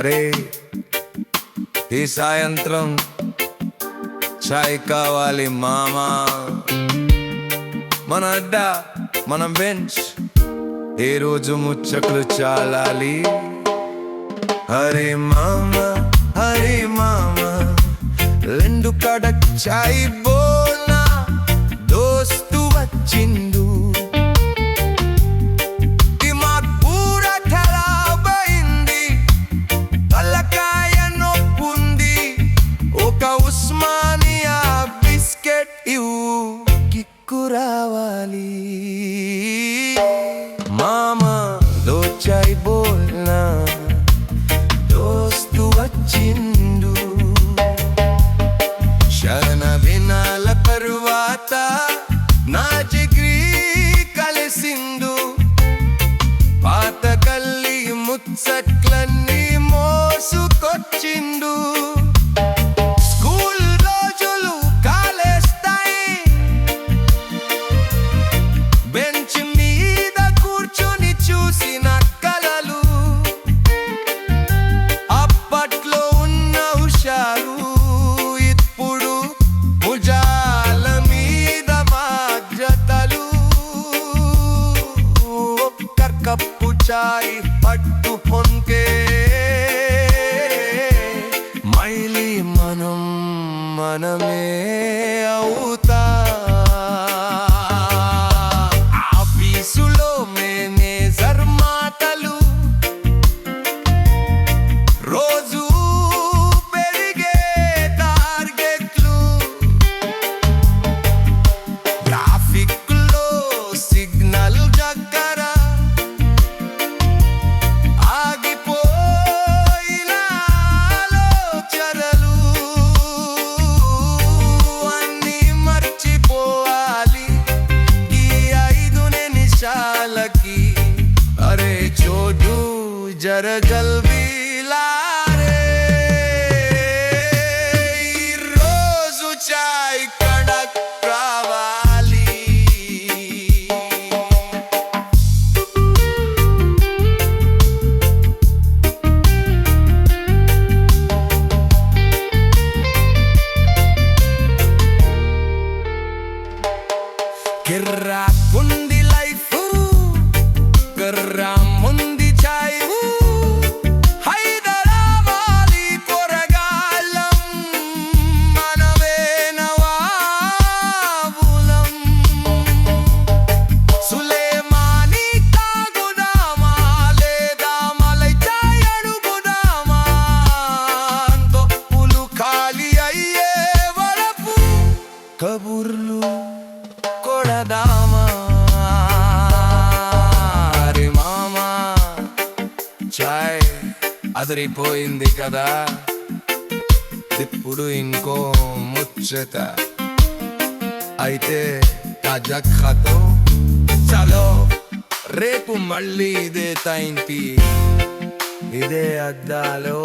అరే ఈ సాయంత్రం చాయ్ కావాలి మామా. మన అడ్డా, మనం బెంచ్, ఏ రోజు ముచ్చట్లు చాలాలి. హరే మామా, హరే మామా, రెండు కడక్ చాయ్ బోల్నా, దోస్తు వచ్చిండు. దిమాగ్ పూరా ఖరాబ్ అయింది, తలకాయ నొప్పుంది. ఒక ఉస్మానియా బిస్కెట్ ఇవ్వు, కిక్కు రావాలి. మామా దో చాయ్ బోల్నా, దోస్తు వచ్చిండు. శరణ దినాల తరువాత నా జిగ్రీ కలిసిండు. పాత గల్లీ ముచ్చట్లన్నీ మోసుకొచ్చిండు. స్కూల్ రోజులు కాలేస్తాయి, బెంచ్ మీద కూర్చొని చూసిన కలలు. అప్పట్లో ఉన్న హుషారు ఇప్పుడు భుజాల మీద బాధ్యతలు. ఒక్క కప్పు చాయ్ పట్టుకొంటే మైలి మనమే అవుతా. ఆఫీసులో మేనేజర్ మాటలు, రోజు పెరిగే టార్గెట్లు. ట్రాఫిక్ లో సిగ్నల్ దగ్గర ఆగిపోయిన ఆలోచనలు. అన్నీ మర్చిపోవాలి ఈ 5 నిమిషాలకి. అరే చోటు జర జల్దీ లారే, ఈ రోజు చాయ్ కడక్ రావాలి. కిర్రాకుంది లైఫ్, కర్రాముంది చాయ్. హైదరాబాదీ పొరగాళ్ళం, మనమే నవాబులం. సులేమానీ తాగుదామా, లేదా మలై చాయ్ అడుగుదామా? తొప్పులు ఖాళీ అయ్యే వరకు కబుర్లు కొడదామా? అరే మామా, చాయ్ అదిరిపోయింది కదా, ఇప్పుడు ఇంకో ముచ్చట. అయితే తాజా ఖాతో చలో, రేపు మళ్ళీ ఇదే టైంకి ఇదే అద్దాలో